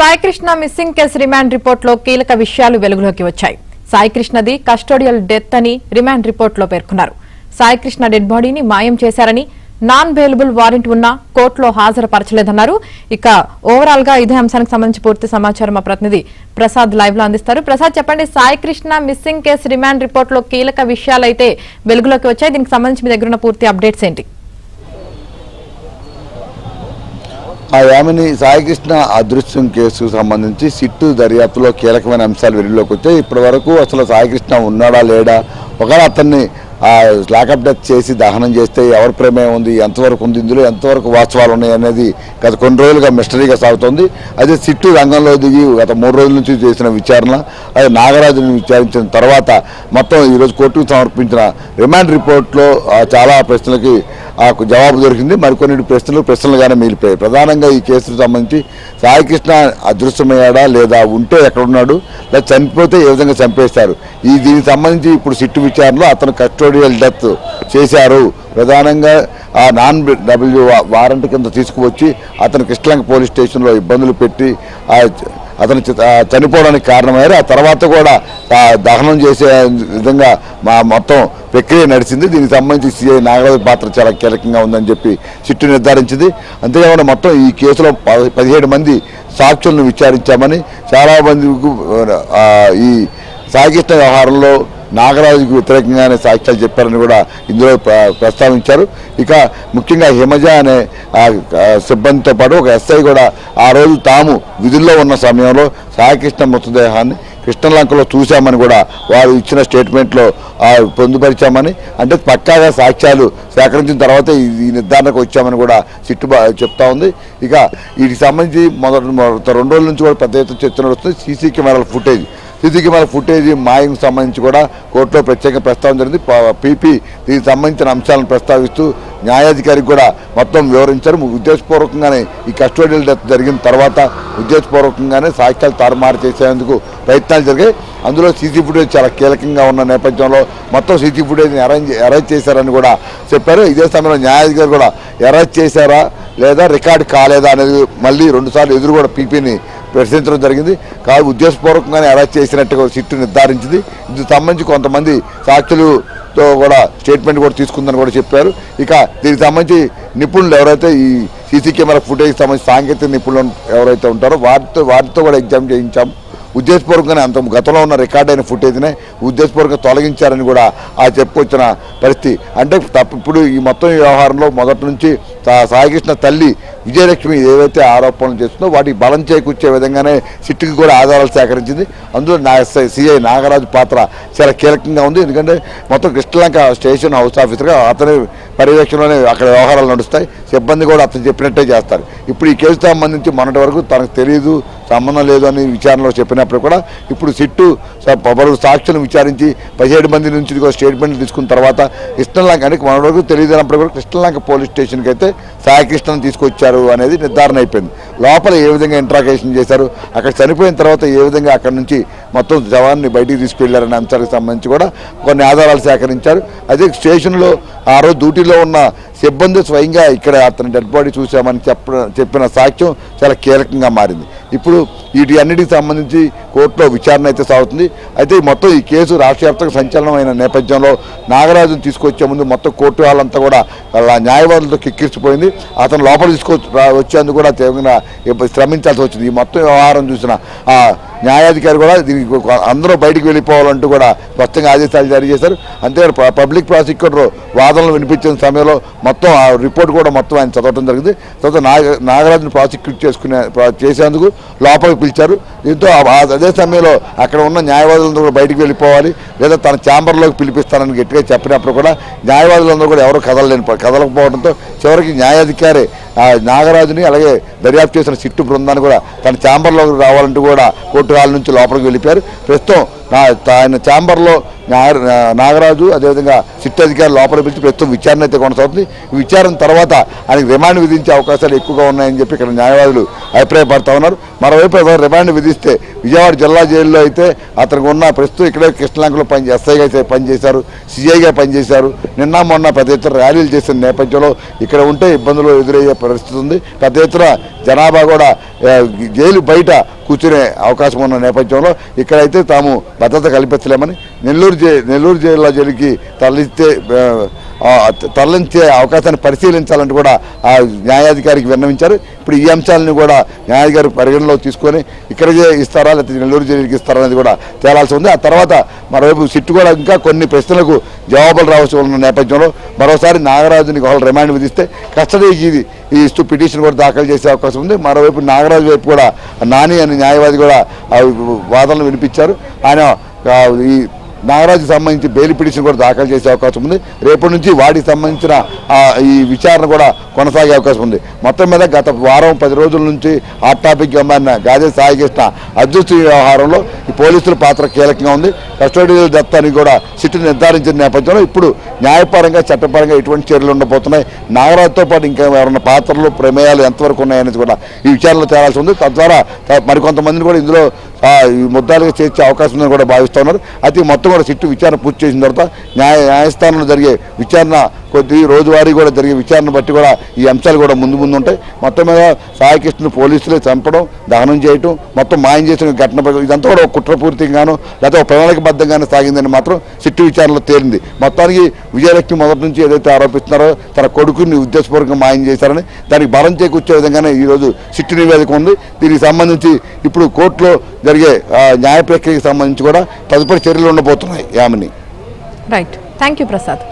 Saikrishna missing case remand రిపోర్టులో కీలక విషయాలు వెలుగులోకి వచ్చాయి. సాయికృష్ణది కస్టోడియల్ డెత్ అని రిమాండ్ రిపోర్టులో పేర్కొన్నారు. సాయికృష్ణ డెడ్ బాడీని మాయం చేశారని, నాన్ బెయిలబుల్ వారెంట్ ఉన్నా కోర్టులో హాజరుపరచలేదన్నారు. ఇక ఓవరాల్ గా ఇదే అంశానికి సంబంధించి పూర్తి సమాచారం మా ప్రతినిధి ప్రసాద్ లైవ్ లో అందిస్తారు. ప్రసాద్, చెప్పండి, సాయికృష్ణ మిస్సింగ్ కేసు రిమాండ్ రిపోర్టులో కీలక విషయాలు అయితే వెలుగులోకి వచ్చాయి. దీనికి సంబంధించి మీ దగ్గర ఉన్న పూర్తి అప్డేట్స్ ఏంటి? యామిని సాయికృష్ణ అదృశ్యం కేసుకు సంబంధించి సిట్టు దర్యాప్తులో కీలకమైన అంశాలు వెలుగులోకి వచ్చాయి. ఇప్పటి వరకు అసలు సాయికృష్ణ ఉన్నాడా లేడా, ఒకవేళ అతన్ని లాకప్ డెత్ చేసి దహనం చేస్తే ఎవరి ప్రమేయం ఉంది, ఎంతవరకు ఉంది, ఇందులో ఎంతవరకు వాస్తవాలు ఉన్నాయి అనేది గత కొన్ని రోజులుగా మిస్టరీగా సాగుతోంది. అదే సిట్టు రంగంలో దిగి గత 3 రోజుల నుంచి చేసిన విచారణ, అదే నాగరాజుని విచారించిన తర్వాత మొత్తం ఈరోజు కోర్టుకు సమర్పించిన రిమాండ్ రిపోర్ట్లో చాలా ప్రశ్నలకి జవాబు దొరికింది. మరికొన్ని ప్రశ్నలుగానే మిగిలిపోయాయి. ప్రధానంగా ఈ కేసుకు సంబంధించి సాయికృష్ణ అదృశ్యమయ్యాడా లేదా, ఉంటే ఎక్కడున్నాడు, లేదా చనిపోతే ఏ విధంగా చంపేశారు, దీనికి సంబంధించి ఇప్పుడు సిట్టు విచారణలో అతను కస్టోడియల్ డెత్ చేశారు. ప్రధానంగా నాన్ డబ్ల్యూ వారెంట్ కింద తీసుకువచ్చి అతను కృష్ణలంక పోలీస్ స్టేషన్లో ఇబ్బందులు పెట్టి అతను చనిపోవడానికి కారణమయ్యారు. ఆ తర్వాత కూడా దహనం చేసే విధంగా మొత్తం ప్రక్రియ నడిచింది. దీనికి సంబంధించి సిఐ నాగరాజు పాత్ర చాలా కీలకంగా ఉందని చెప్పి సిట్టు నిర్ధారించింది. అంతేకాకుండా మొత్తం ఈ కేసులో 17 మంది సాక్షులను విచారించామని, చాలా మందికి ఈ సాయికృష్ణ వ్యవహారంలో నాగరాజుకు వ్యతిరేకంగానే సాక్ష్యాలు చెప్పారని కూడా ఇందులో ప్రస్తావించారు. ఇక ముఖ్యంగా హిమజ అనే సిబ్బందితో పాటు ఒక ఎస్ఐ కూడా ఆ రోజు తాము విధుల్లో ఉన్న సమయంలో సాయికృష్ణ మృతదేహాన్ని కృష్ణలంకలో చూశామని కూడా వారు ఇచ్చిన స్టేట్మెంట్లో పొందుపరిచామని, అంటే పక్కాగా సాక్ష్యాలు సేకరించిన తర్వాత ఈ నిర్ధారణకు వచ్చామని కూడా సిట్టు చెప్తా ఉంది. ఇక వీటికి సంబంధించి మొదటి 2 రోజుల నుంచి కూడా పెద్ద ఎత్తున చర్చ నడుస్తుంది. సీసీ కెమెరాల ఫుటేజ్ మాయంకు సంబంధించి కూడా కోర్టులో ప్రత్యేక ప్రస్తావన జరిగింది. పీపీ దీనికి సంబంధించిన అంశాలను ప్రస్తావిస్తూ న్యాయాధికారికి కూడా మొత్తం వివరించారు. ఉద్దేశపూర్వకంగానే ఈ కస్టోడియల్ డెత్ జరిగిన తర్వాత ఉద్దేశపూర్వకంగానే సాక్ష్యాలు తారుమారు చేసేందుకు ప్రయత్నాలు జరిగాయి. అందులో సీసీ ఫుటేజ్ చాలా కీలకంగా ఉన్న నేపథ్యంలో మొత్తం సీసీ ఫుటేజ్ని అరెస్ట్ చేశారని కూడా చెప్పారు. ఇదే సమయంలో న్యాయాధికారి కూడా అరెస్ట్ చేశారా లేదా రికార్డు కాలేదా అనేది మళ్ళీ 2 సార్లు ఎదురు కూడా పీపీని ప్రశ్నించడం జరిగింది. కాదు, ఉద్దేశపూర్వకంగానే అరెస్ట్ చేసినట్టుగా సిట్టు నిర్ధారించింది. ఇందుకు సంబంధించి కొంతమంది సాక్షులతో కూడా స్టేట్మెంట్ కూడా తీసుకుందని కూడా చెప్పారు. ఇక దీనికి సంబంధించి నిపుణులు ఎవరైతే ఈ సీసీ కెమెరా ఫుటేజ్కి సంబంధించి సాంకేతిక నిపుణులు ఎవరైతే ఉంటారో వారితో కూడా ఎగ్జామ్ చేయించాం. ఉద్దేశపూర్వకంగానే అంత గతంలో ఉన్న రికార్డ్ అయిన ఫుటేజ్నే ఉద్దేశపూర్వకంగా తొలగించారని కూడా చెప్పుకొచ్చిన పరిస్థితి. అంటే ఇప్పుడు ఈ మొత్తం వ్యవహారంలో మొదటి నుంచి సాయికృష్ణ తల్లి విజయలక్ష్మి ఏవైతే ఆరోపణలు చేస్తుందో వాటికి బలం చేకూర్చే విధంగానే సిట్టుకి కూడా ఆధారాలు సేకరించింది. అందులో సిఐ నాగరాజు పాత్ర చాలా కీలకంగా ఉంది. ఎందుకంటే మొత్తం కృష్ణలంక స్టేషన్ హౌస్ ఆఫీసర్గా అతని పర్యవేక్షణలోనే అక్కడ వ్యవహారాలు నడుస్తాయి. సిబ్బంది కూడా అతను చెప్పినట్టే చేస్తారు. ఇప్పుడు ఈ కేసుతో సంబంధించి మొన్నటి వరకు తనకు తెలియదు, సంబంధం లేదు అని విచారణలో చెప్పినప్పుడు కూడా ఇప్పుడు సిట్టు పలువురు సాక్షులను విచారించి 17 మంది నుంచి స్టేట్మెంట్లు తీసుకున్న తర్వాత కృష్ణలంక అంటే మొన్నటి వరకు తెలియదన్నప్పుడు కూడా కృష్ణలంక పోలీస్ స్టేషన్కి అయితే సాయికృష్ణను తీసుకొచ్చారు అనేది నిర్ధారణ అయిపోయింది. లోపల ఏ విధంగా ఇంట్రాగేషన్ చేశారు, అక్కడ చనిపోయిన తర్వాత ఏ విధంగా అక్కడ నుంచి మొత్తం శవాన్ని బయటికి తీసుకెళ్లారనే అంశాలకు సంబంధించి కూడా కొన్ని ఆధారాలు సేకరించారు. అదే స్టేషన్లో ఆ రోజు డ్యూటీలో ఉన్న సిబ్బంది స్వయంగా ఇక్కడ అతని డెడ్ బాడీ చూసామని చెప్పిన సాక్ష్యం చాలా కీలకంగా మారింది. ఇప్పుడు వీటి అన్నిటికి సంబంధించి కోర్టులో విచారణ అయితే సాగుతుంది. అయితే మొత్తం ఈ కేసు రాష్ట్ర వ్యాప్తంగా సంచలనమైన నేపథ్యంలో నాగరాజును తీసుకొచ్చే ముందు మొత్తం కోర్టు వాళ్ళంతా కూడా న్యాయవాదులతో కిక్కిరిచిపోయింది. అతను లోపల వచ్చేందుకు కూడా తీవ్రంగా శ్రమించాల్సి వచ్చింది. ఈ మొత్తం వ్యవహారం చూసిన న్యాయాధికారి కూడా దీనికి అందరూ బయటికి వెళ్ళిపోవాలంటూ కూడా స్పష్టంగా ఆదేశాలు జారీ చేశారు. అంతేకాదు పబ్లిక్ ప్రాసిక్యూటర్ వాదనలు వినిపించిన సమయంలో మొత్తం ఆ రిపోర్ట్ కూడా మొత్తం ఆయన చదవడం జరిగింది. తర్వాత నాగరాజును ప్రాసిక్యూట్ చేసేందుకు లోపలికి పిలిచారు. దీంతో అదే సమయంలో అక్కడ ఉన్న న్యాయవాదులందరూ కూడా బయటికి వెళ్ళిపోవాలి లేదా తన ఛాంబర్లోకి పిలిపిస్తానని గట్టిగా చెప్పినప్పుడు కూడా న్యాయవాదులందరూ కూడా ఎవరు కదలకపోవడంతో చివరికి న్యాయాధికారి నాగరాజుని అలాగే దర్యాప్తు చేసిన సిట్టు బృందాన్ని కూడా తన ఛాంబర్లోకి రావాలంటూ కూడా కోర్టు హాల్ నుంచి లోపలికి వెళ్ళిపోయారు. ప్రస్తుతం ఆయన ఛాంబర్లో నాగరాజు అదేవిధంగా సిట్ అధికారులు లోపల పిలిచి ప్రస్తుతం విచారణ అయితే కొనసాగుతుంది. ఈ విచారణ తర్వాత ఆయనకు రిమాండ్ విధించే అవకాశాలు ఎక్కువగా ఉన్నాయని చెప్పి ఇక్కడ న్యాయవాదులు అభిప్రాయపడతా ఉన్నారు. మరోవైపు రిమాండ్ విధిస్తే విజయవాడ జిల్లా జైల్లో అయితే అతనికి ఉన్న ప్రస్తుతం ఇక్కడే కృష్ణలంకలో ఎస్ఐగా పనిచేశారు, సిఐగా పనిచేశారు. నిన్న మొన్న పెద్ద ఎత్తున ర్యాలీలు చేసిన నేపథ్యంలో ఇక్కడ ఉంటే ఇబ్బందులు ఎదురయ్యే పరిస్థితి ఉంది. పెద్ద ఎత్తున జనాభా కూడా జైలు బయట కూర్చునే అవకాశం ఉన్న నేపథ్యంలో ఇక్కడైతే తాము భద్రత కల్పించలేమని నెల్లూరు జిల్లా జైలుకి తరలించే అవకాశాన్ని పరిశీలించాలని కూడా ఆ న్యాయాధికారికి విన్నవించారు. ఇప్పుడు ఈ అంశాలను కూడా న్యాయాధికారి పరిగణలో తీసుకొని ఇక్కడికే ఇస్తారా లేకపోతే నెల్లూరు జైలుకి ఇస్తారా అనేది కూడా తేలాల్సి ఉంది. ఆ తర్వాత మరోవైపు సిట్టు కూడా ఇంకా కొన్ని ప్రశ్నలకు జవాబులు రావాల్సి ఉన్న నేపథ్యంలో మరోసారి నాగరాజునికి వాళ్ళు రిమాండ్ విధిస్తే కస్టడీకి ఇస్తూ పిటిషన్ కూడా దాఖలు చేసే అవకాశం ఉంది. మరోవైపు నాగరాజు వైపు కూడా నాని అనే న్యాయవాది కూడా వాదనలు వినిపించారు. ఆయన ఈ నాగరాజుకి సంబంధించి బెయిల్ పిటిషన్ కూడా దాఖలు చేసే అవకాశం ఉంది. రేపటి నుంచి వాటికి సంబంధించిన ఈ విచారణ కూడా కొనసాగే అవకాశం ఉంది. మొత్తం మీద గత వారం 10 రోజుల నుంచి హాట్ టాపిక్గా మారిన గాదే సాయికృష్ణ అదృష్టి వ్యవహారంలో ఈ పోలీసుల పాత్ర కీలకంగా ఉంది. కస్టోడియల్ డెత్ అని కూడా సిట్ నిర్ధారించిన నేపథ్యంలో ఇప్పుడు న్యాయపరంగా చట్టపరంగా ఎటువంటి చర్యలు ఉండబోతున్నాయి, నాగరాజుతో పాటు ఇంకా ఎవరైనా పాత్రలు ప్రమేయాలు ఎంతవరకు ఉన్నాయనేది కూడా ఈ విచారణలో తేలాల్సి ఉంది. తద్వారా మరికొంతమందిని కూడా ఇందులో ఈ ముద్దాలుగా చేర్చే అవకాశం ఉందని కూడా భావిస్తున్నారు. అయితే మొత్తం కూడా సిట్టు విచారణ పూర్తి చేసిన తర్వాత న్యాయస్థానంలో జరిగే విచారణ కొద్ది రోజువారీ కూడా జరిగే విచారణ బట్టి కూడా ఈ అంశాలు కూడా ముందు ఉంటాయి. మొత్తం మీద సాయికృష్ణ పోలీసులే చంపడం, దహనం చేయటం, మొత్తం మాయం చేసిన ఘటన ఇదంతా కూడా ఒక కుట్రపూర్తిగాను లేదా ఒక ప్రణాళికబద్ధంగానే సాగిందని మాత్రం సిట్టు విచారణలో తేలింది. మొత్తానికి విజయలక్ష్మి మొదటి నుంచి ఏదైతే ఆరోపిస్తున్నారో తన కొడుకుని ఉద్దేశపూర్వకంగా మాయం చేశారని దానికి బలం చేకూర్చే విధంగానే ఈరోజు సిట్టు నివేదిక ఉంది. దీనికి సంబంధించి ఇప్పుడు కోర్టులో జరిగే న్యాయ ప్రక్రియకి సంబంధించి కూడా తదుపరి చర్యలు ఉండబోతున్నాయి. Yamini. Right, thank you Prasad.